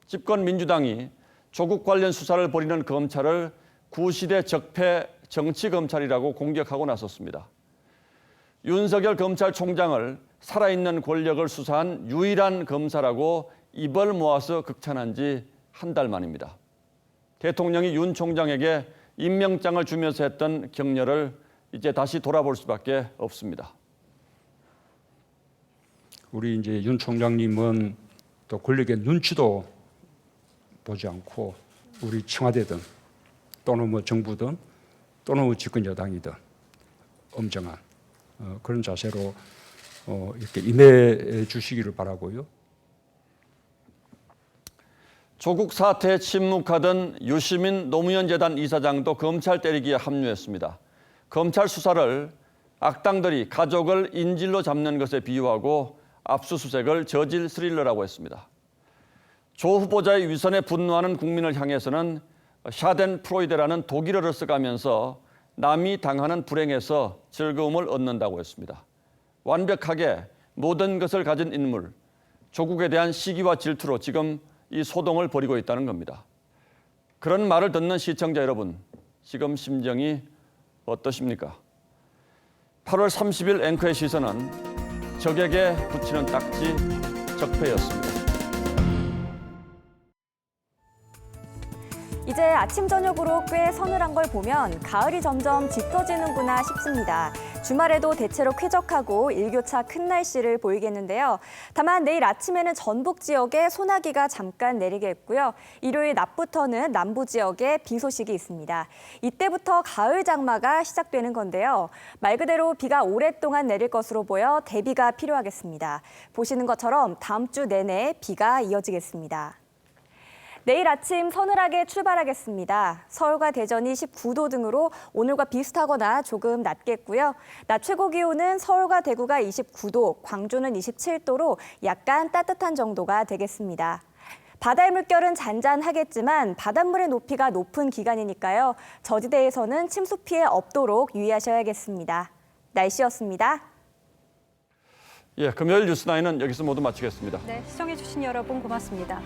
S2: 집권 민주당이 조국 관련 수사를 벌이는 검찰을 구시대 적폐 정치검찰이라고 공격하고 나섰습니다. 윤석열 검찰총장을 살아있는 권력을 수사한 유일한 검사라고 입을 모아서 극찬한 지 한 달 만입니다. 대통령이 윤 총장에게 임명장을 주면서 했던 격려를 이제 다시 돌아볼 수밖에 없습니다.
S13: 우리 이제 윤 총장님은 또 권력의 눈치도 보지 않고 우리 청와대든 또는 뭐 정부든 또는 뭐 집권 여당이든 엄정한 그런 자세로 이렇게 임해 주시기를 바라고요.
S2: 조국 사태에 침묵하던 유시민 노무현 재단 이사장도 검찰 때리기에 합류했습니다. 검찰 수사를 악당들이 가족을 인질로 잡는 것에 비유하고 압수수색을 저질 스릴러라고 했습니다. 조 후보자의 위선에 분노하는 국민을 향해서는 샤덴프로이데라는 독일어를 써가면서 남이 당하는 불행에서 즐거움을 얻는다고 했습니다. 완벽하게 모든 것을 가진 인물, 조국에 대한 시기와 질투로 지금 이 소동을 벌이고 있다는 겁니다. 그런 말을 듣는 시청자 여러분, 지금 심정이 어떠십니까? 8월 30일 앵커의 시선은 적에게 붙이는 딱지, 적폐였습니다.
S15: 이제 아침 저녁으로 꽤 서늘한 걸 보면 가을이 점점 짙어지는구나 싶습니다. 주말에도 대체로 쾌적하고 일교차 큰 날씨를 보이겠는데요. 다만 내일 아침에는 전북 지역에 소나기가 잠깐 내리겠고요. 일요일 낮부터는 남부 지역에 비 소식이 있습니다. 이때부터 가을 장마가 시작되는 건데요. 말 그대로 비가 오랫동안 내릴 것으로 보여 대비가 필요하겠습니다. 보시는 것처럼 다음 주 내내 비가 이어지겠습니다. 내일 아침 서늘하게 출발하겠습니다. 서울과 대전이 19도 등으로 오늘과 비슷하거나 조금 낮겠고요. 낮 최고 기온은 서울과 대구가 29도, 광주는 27도로 약간 따뜻한 정도가 되겠습니다. 바다의 물결은 잔잔하겠지만 바닷물의 높이가 높은 기간이니까요. 저지대에서는 침수 피해 없도록 유의하셔야겠습니다. 날씨였습니다.
S2: 예, 금요일 뉴스9는 여기서 모두 마치겠습니다.
S15: 네, 시청해주신 여러분 고맙습니다.